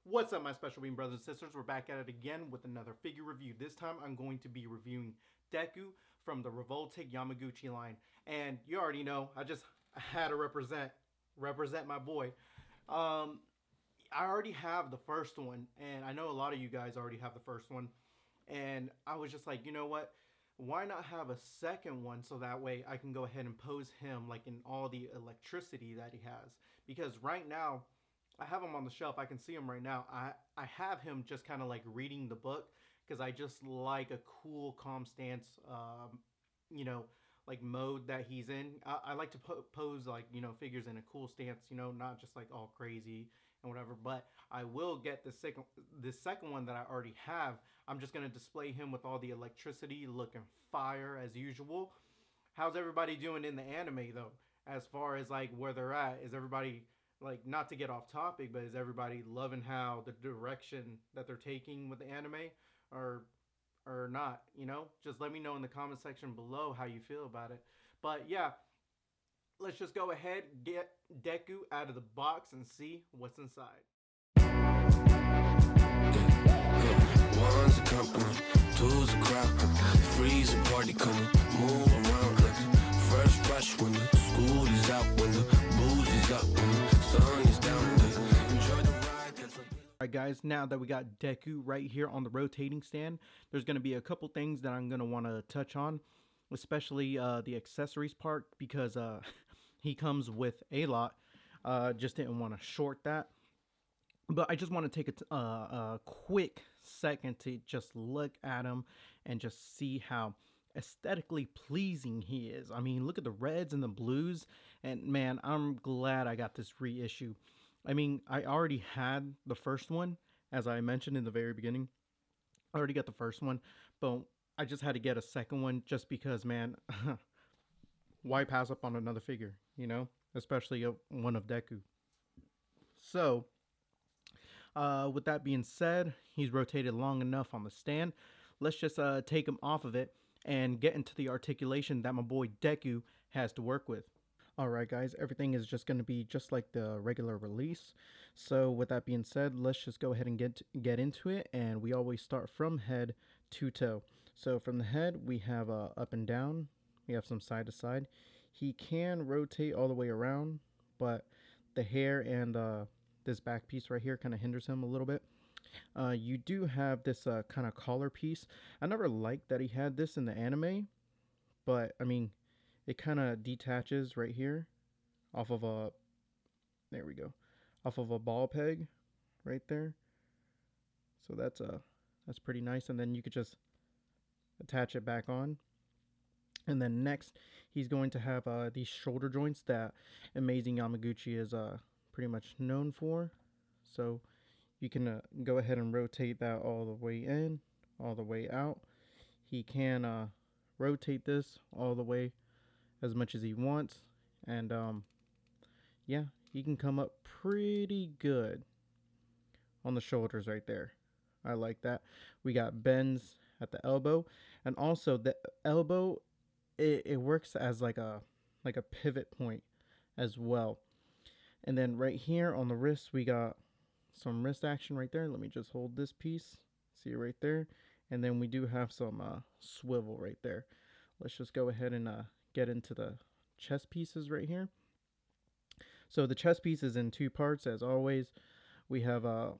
What's up, my special being brothers and sisters? We're back at it again with another figure review. This time I'm going to be reviewing Deku from the Revoltic Yamaguchi line. And you already know, I just had to represent my boy. Um, I already have the first one, and I know a lot of you guys already have the first one. And I was just like, you know what? Why not have a second one so that way I can go ahead and pose him like in all the electricity that he has? Because right now, I have him on the shelf. I can see him right now. I have him just kind of like reading the book because I just like a cool, calm stance. You know, like mode that he's in. I like to pose like figures in a cool stance. Not just like all crazy and whatever. But I will get the second one that I already have. I'm just gonna display him with all the electricity, looking fire as usual. How's everybody doing in the anime though? As far as like where they're at, is everybody like, not to get off topic, but is everybody loving how the direction that they're taking with the anime, or not? Just let me know in the comment section below how you feel about it. But yeah, let's just go ahead, get Deku out of the box and see what's inside. One's a company, two's a crowd. Three's a party coming, move around like fresh when the school is out, when the booze is up, when the sun is down. Enjoy the ride. Alright guys, now that we got Deku right here on the rotating stand, there's going to be a couple things that I'm going to want to touch on, especially the accessories part, because he comes with a lot. Just didn't want to short that. But I just want to take a quick second to just look at him and just see how aesthetically pleasing he is. I mean, look at the reds and the blues, and man, I'm glad I got this reissue. I mean, I already had the first one, as I mentioned in the very beginning. I already got the first one, but I just had to get a second one just because, man, why pass up on another figure, especially one of Deku. So, with that being said, he's rotated long enough on the stand. Let's just take him off of it and get into the articulation that my boy Deku has to work with. Alright guys, everything is just going to be just like the regular release. So with that being said, let's just go ahead and get into it. And we always start from head to toe. So from the head, we have up and down. We have some side to side. He can rotate all the way around, but the hair and this back piece right here kind of hinders him a little bit. You do have this kind of collar piece. I never liked that he had this in the anime, but I mean, it kind of detaches right here off of a, there we go, off of a ball peg right there. So that's pretty nice. And then you could just attach it back on. And then next, he's going to have these shoulder joints that Amazing Yamaguchi is pretty much known for. So you can go ahead and rotate that all the way in, all the way out. He can rotate this all the way as much as he wants, and yeah, he can come up pretty good on the shoulders right there. I like that. We got bends at the elbow, and also the elbow, it works as like a pivot point as well. And then right here on the wrist, we got some wrist action right there. Let me just hold this piece, see it right there, and then we do have some swivel right there. Let's just go ahead and get into the chest pieces right here. So the chest piece is in two parts as always. We have a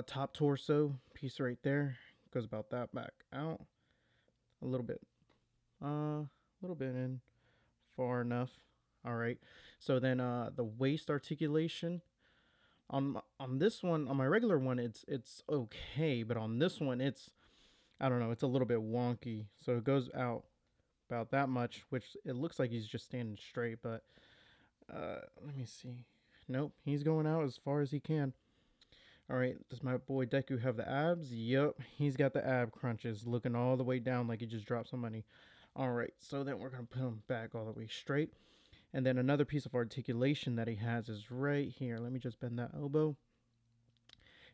top torso piece right there. Goes about that back out a little bit in, far enough. All right. So then the waist articulation on this one, on my regular one, it's okay, but on this one, I don't know, it's a little bit wonky. So it goes out about that much, which it looks like he's just standing straight, but let me see. Nope, he's going out as far as he can. All right, does my boy Deku have the abs? Yep, he's got the ab crunches, looking all the way down like he just dropped some money. All right, so then we're gonna put him back all the way straight. And then another piece of articulation that he has is right here. Let me just bend that elbow.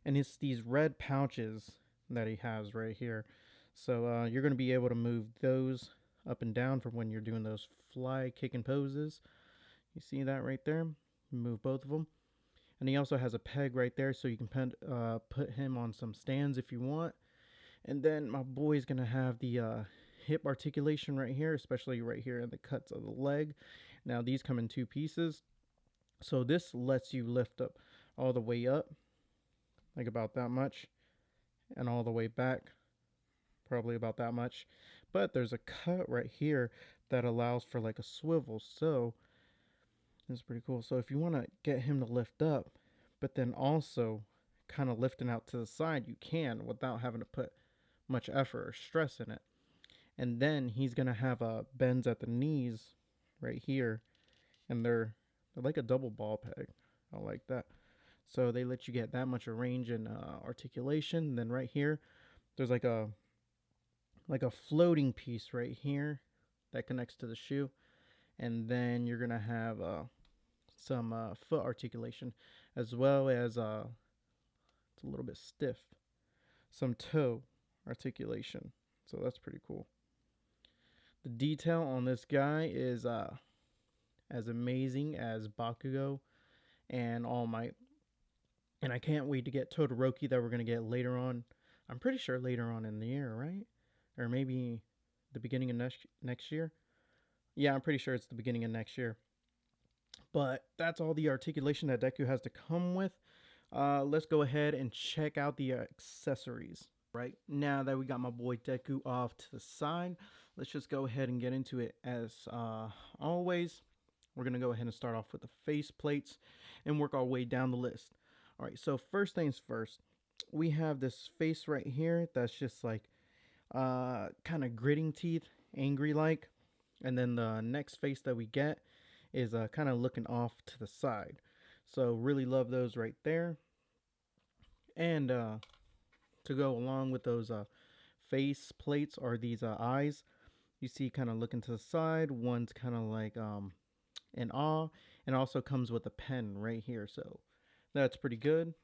And it's these red pouches that he has right here. So you're going to be able to move those up and down for when you're doing those fly kicking poses. You see that right there? Move both of them. And he also has a peg right there, so you can put him on some stands if you want. And then my boy's gonna have the hip articulation right here, especially right here in the cuts of the leg. Now these come in two pieces, so this lets you lift up all the way up, like about that much, and all the way back, probably about that much. But there's a cut right here that allows for like a swivel, so it's pretty cool. So if you want to get him to lift up, but then also kind of lifting out to the side, you can without having to put much effort or stress in it. And then he's gonna have bends at the knees right here, and they're like a double ball peg. I like that. So they let you get that much of range and articulation. And then right here, there's like a floating piece right here that connects to the shoe, and then you're gonna have some foot articulation, as well as it's a little bit stiff, some toe articulation. So that's pretty cool. The detail on this guy is as amazing as Bakugo and All Might. And I can't wait to get Todoroki that we're going to get later on. I'm pretty sure later on in the year, right? Or maybe the beginning of next year. Yeah, I'm pretty sure it's the beginning of next year. But that's all the articulation that Deku has to come with. Let's go ahead and check out the accessories. Right now that we got my boy Deku off to the side, let's just go ahead and get into it. As always, we're going to go ahead and start off with the face plates and work our way down the list. All right, so first things first, we have this face right here that's just like kind of gritting teeth, angry like. And then the next face that we get is kind of looking off to the side. So really love those right there. And to go along with those face plates are these eyes. You see kind of looking to the side. One's kind of like in awe, and also comes with a pen right here. So that's pretty good.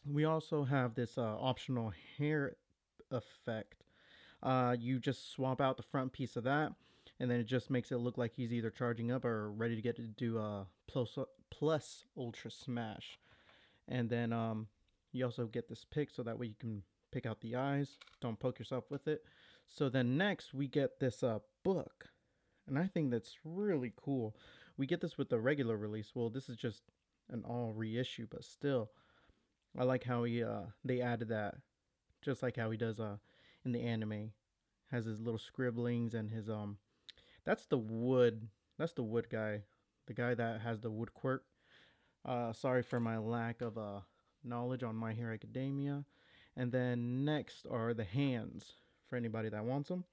We also have this optional hair effect. You just swap out the front piece of that, and then it just makes it look like he's either charging up or ready to get to do a plus ultra smash. And then you also get this pick so that way you can pick out the eyes. Don't poke yourself with it. So then next we get this book. And I think that's really cool. We get this with the regular release. Well, this is just an all reissue, but still. I like how they added that. Just like how he does in the anime. Has his little scribblings and his that's the wood guy. The guy that has the wood quirk. Sorry for my lack of knowledge on My Hero Academia. And then next are the hands for anybody that wants them.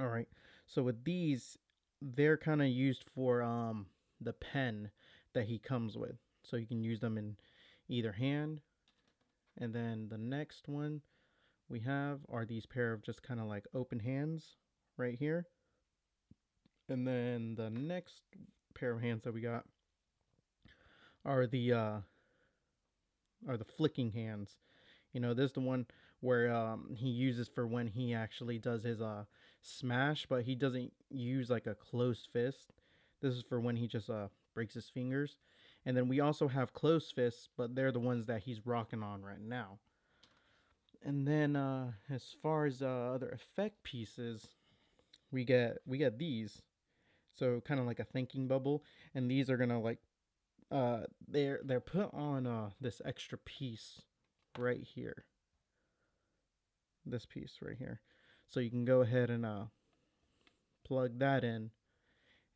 All right. So with these, they're kind of used for the pen that he comes with. So you can use them in either hand. And then the next one we have are these pair of just kind of like open hands right here. And then the next pair of hands that we got are the flicking hands. You know, this is the one where he uses for when he actually does his smash, but he doesn't use like a closed fist. This is for when he just breaks his fingers. And then we also have closed fists, but they're the ones that he's rocking on right now. And then as far as other effect pieces, we get these. So kind of like a thinking bubble, and these are gonna like they're put on this extra piece right here. This piece right here. So you can go ahead and plug that in,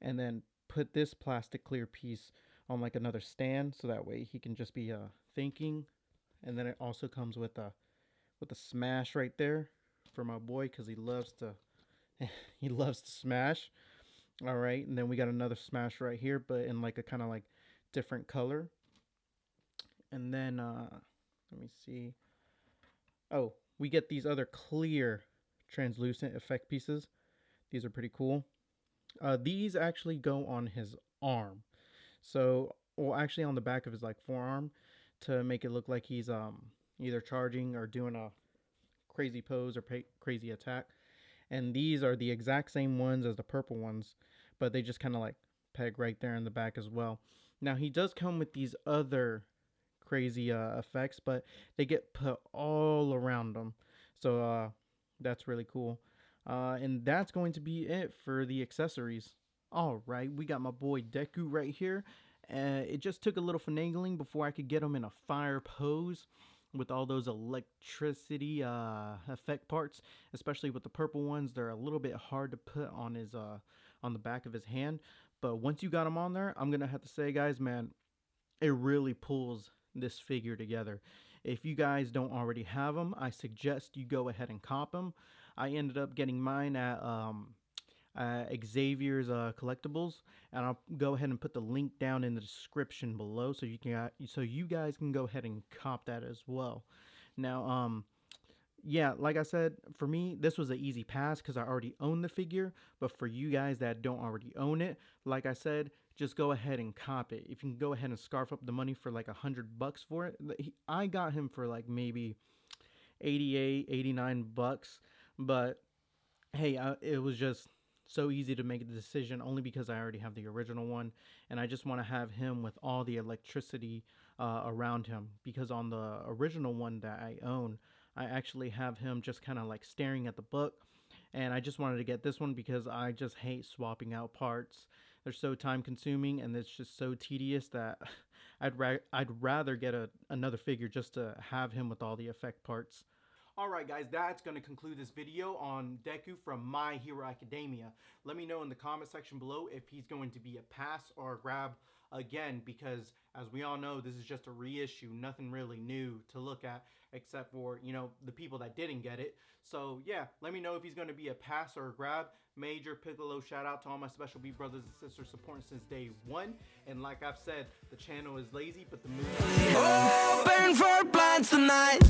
and then put this plastic clear piece on like another stand, so that way he can just be thinking. And then it also comes with a smash right there for my boy, because he loves to he loves to smash. All right, and then we got another smash right here, but in like a kind of like different color. And then let me see. Oh, we get these other clear translucent effect pieces. These are pretty cool. These actually go on his arm. So, well, actually on the back of his like forearm, to make it look like he's either charging or doing a crazy pose or crazy attack. And these are the exact same ones as the purple ones, but they just kind of like peg right there in the back as well. Now he does come with these other crazy effects, but they get put all around them. So that's really cool. And that's going to be it for the accessories. All right, we got my boy Deku right here. It just took a little finagling before I could get him in a fire pose with all those electricity effect parts, especially with the purple ones. They're a little bit hard to put on his on the back of his hand. But once you got him on there, I'm gonna have to say, guys, man, it really pulls this figure together. If you guys don't already have them, I suggest you go ahead and cop them. I ended up getting mine at Xavier's Collectibles, and I'll go ahead and put the link down in the description below, so you guys can go ahead and cop that as well. Now, yeah, like I said, for me, this was an easy pass because I already own the figure. But for you guys that don't already own it, like I said, just go ahead and cop it. If you can go ahead and scarf up the money for like $100 for it, I got him for like maybe 88, 89 bucks. But hey, it was just so easy to make a decision only because I already have the original one, and I just want to have him with all the electricity around him, because on the original one that I own, I actually have him just kind of like staring at the book, and I just wanted to get this one because I just hate swapping out parts. They're so time consuming and it's just so tedious that I'd rather get another figure just to have him with all the effect parts. Alright guys, that's going to conclude this video on Deku from My Hero Academia. Let me know in the comment section below if he's going to be a pass or a grab again, because as we all know, this is just a reissue, nothing really new to look at except for, you know, the people that didn't get it. So yeah, let me know if he's going to be a pass or a grab. Major Piccolo shout out to all my Special B brothers and sisters supporting since day one. And like I've said, the channel is lazy, but the movie Open for plans tonight.